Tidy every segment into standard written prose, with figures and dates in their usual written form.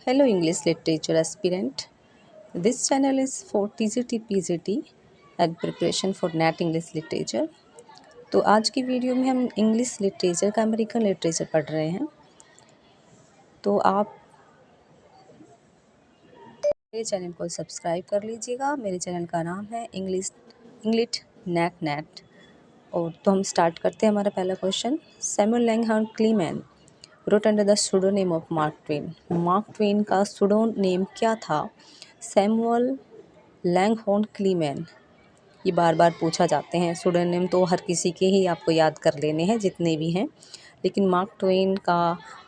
Hello English literature aspirant. This channel is for TGT PGT and preparation for NET English literature. तो आज की video में हम English literature का American literature पढ़ रहे हैं। तो आप मेरे चैनल को सब्सक्राइब कर लीजिएगा। मेरे चैनल का नाम है इंग्लिश नेट। और तो हम स्टार्ट करते हैं। हमारा पहला question, Samuel Langhorne Clemens wrote under the pseudonym of Mark Twain. Mark Twain का pseudonym क्या था? Samuel Langhorne Clemens. ये बार बार पूछा जाते हैं। pseudonym तो हर किसी के ही आपको याद कर लेने हैं जितने भी हैं, लेकिन मार्क ट्वेन का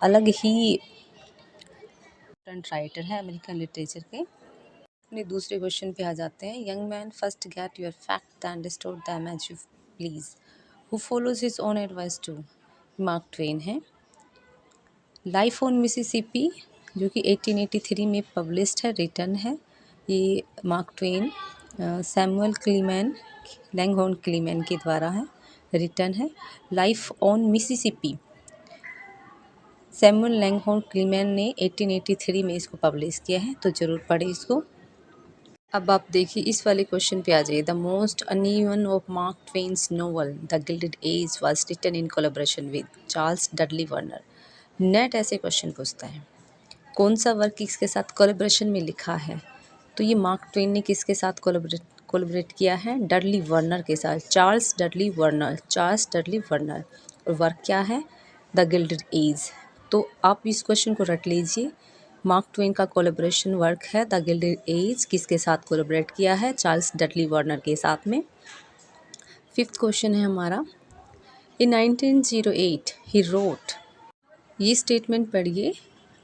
अलग ही राइटर है अमेरिकन लिटरेचर के। अपने दूसरे क्वेश्चन पे आ जाते हैं। Young man first get your fact and distort them as you please, who follows his own advice too. Mark Twain है। लाइफ ऑन मिसिसिपी जो कि 1883 में पब्लिश्ड है, रिटन है। ये Mark Twain Samuel Clemens Langhorne Clemens के द्वारा है, रिटन है। Life on Mississippi Samuel Langhorne Clemens ने 1883 में इसको पब्लिश किया है, तो ज़रूर पढ़े इसको। अब आप देखिए इस वाले क्वेश्चन पे आ जाइए। The most uneven of Mark Twain's novel the gilded Age was written in collaboration with Charles Dudley Warner. NET ऐसे क्वेश्चन पूछता है, कौन सा वर्क किसके साथ कोलैबोरेशन में लिखा है? तो ये मार्क ट्वेन ने किसके साथ कोलैबोरेट किया है? डडली वर्नर के साथ, चार्ल्स डडली वर्नर। और वर्क क्या है? The gilded age. तो आप इस क्वेश्चन को रट लीजिए। मार्क ट्वेन का कोलैबोरेशन वर्क है द गिल्डेड एज। किसके साथ कोलैबोरेट किया है? चार्ल्स डडली वर्नर के साथ में। फिफ्थ क्वेश्चन है हमारा, इन 1908 ही रोट। ये स्टेटमेंट पढ़िए।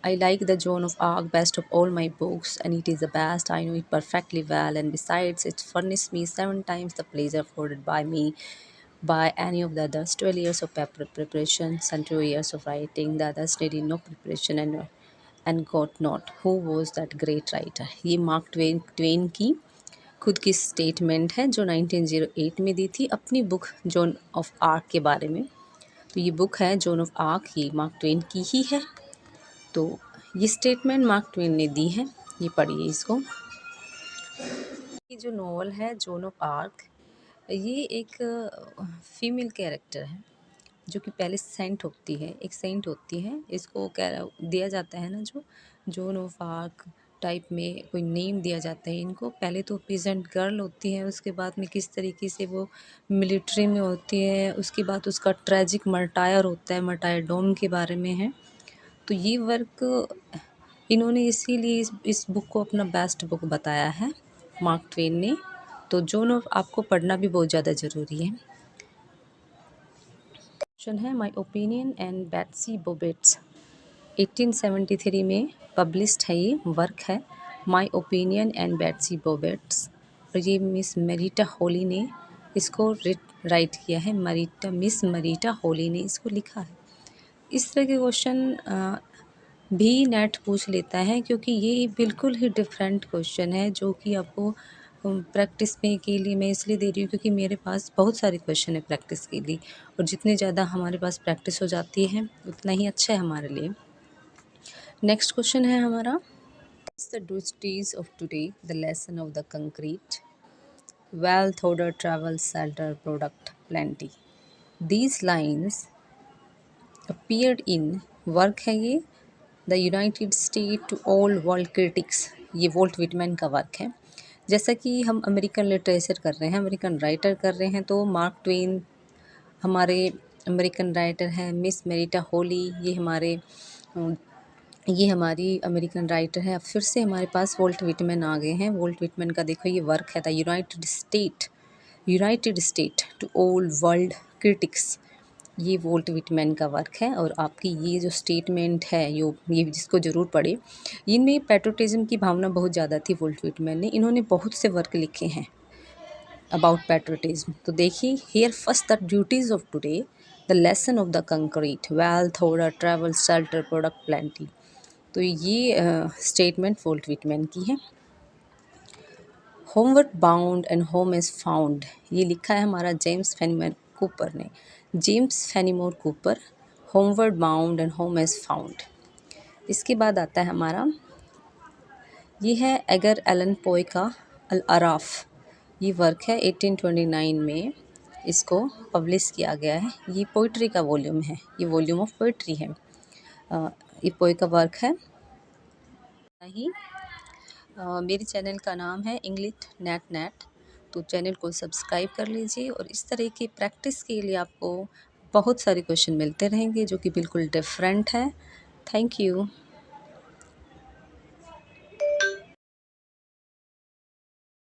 I like the Joan of Arc best of all my books, and it is the best. I know it perfectly well, and besides, it furnished me 7 times the pleasure afforded by me by any of the others. 12 years of paper preparation and 2 years of writing. The others needed no preparation and got not. Who was that great writer? ये Mark Twain की खुद की statement है जो 1908 में दी थी अपनी book John of arc के बारे में। तो ये बुक है जॉन ऑफ आर्क, ये मार्क ट्वेन की ही है। तो ये स्टेटमेंट मार्क ट्वेन ने दी है, ये पढ़िए इसको। ये जो नॉवल है जॉन ऑफ आर्क, ये एक फीमेल कैरेक्टर है जो कि पहले सेंट होती है, एक सेंट होती है। इसको दिया जाता है ना, जो जॉन ऑफ आर्क टाइप में कोई नेम दिया जाता है इनको। पहले तो पीजेंट गर्ल होती है, उसके बाद में किस तरीके से वो मिलिट्री में होती है, उसके बाद उसका ट्रेजिक मर्टायर होता है, मर्टायरडोम के बारे में है। तो ये वर्क इन्होंने इसीलिए इस बुक को अपना बेस्ट बुक बताया है मार्क ट्वेन ने। तो जॉन ऑफ आपको पढ़ना भी बहुत ज़्यादा ज़रूरी है। क्वेश्चन है, माय ओपिनियन एंड बैट्सी बोबेट्स 1873 में पब्लिश्ड है, ये वर्क है माय ओपिनियन एंड बैट्सी बोबेट्स। और ये मिस मरीटा होली ने इसको राइट किया है। मिस मरीटा होली ने इसको लिखा है। इस तरह के क्वेश्चन भी नेट पूछ लेता है, क्योंकि ये बिल्कुल ही डिफरेंट क्वेश्चन है जो कि आपको प्रैक्टिस में के लिए मैं इसलिए दे रही हूँ क्योंकि मेरे पास बहुत सारे क्वेश्चन है प्रैक्टिस के लिए, और जितने ज़्यादा हमारे पास प्रैक्टिस हो जाती है उतना ही अच्छा है हमारे लिए। नेक्स्ट क्वेश्चन है हमारा, the duties of today the lesson of the concrete wealth order travel shelter product plenty. These lines appeared in work है ये the United State to all world critics. ये वोल्ट विटमैन का work है। जैसा कि हम अमेरिकन लिटरेचर कर रहे हैं, अमेरिकन राइटर कर रहे हैं, तो मार्क ट्वेन हमारे अमेरिकन राइटर हैं। मिस मेरिटा होली ये हमारी अमेरिकन राइटर है। अब फिर से हमारे पास वोल्ट विटमैन आ गए हैं। वोल्ट विटमैन का देखो ये वर्क है the United State to all world critics. ये वोल्ट विटमैन का वर्क है। और आपकी ये जो स्टेटमेंट है ये जिसको ज़रूर पढ़े, इनमें पैट्रियोटिज्म की भावना बहुत ज़्यादा थी वोल्ट विटमैन ने। इन्होंने बहुत से वर्क लिखे हैं अबाउट पैट्रियोटिज्म। तो देखिए, here first the duties of today the lesson of the concrete wealth order travel shelter product plenty. तो ये स्टेटमेंट वोल्ट विटमैन की है। Homeward bound and home is found, ये लिखा है हमारा जेम्स फेनीमोर कूपर ने। James Fenimore Cooper, homeward bound and home is found. इसके बाद आता है हमारा ये है एगर एलन पोए का अल अराफ। ये वर्क है 1829 में इसको पब्लिश किया गया है। ये पोइट्री का वॉल्यूम है, ये वॉल्यूम ऑफ पोइट्री है। ये पोए का वर्क है। नहीं, मेरे चैनल का नाम है इंग्लिश नेट। तो चैनल को सब्सक्राइब कर लीजिए और इस तरह की प्रैक्टिस के लिए आपको बहुत सारे क्वेश्चन मिलते रहेंगे जो कि बिल्कुल डिफरेंट है। Thank you.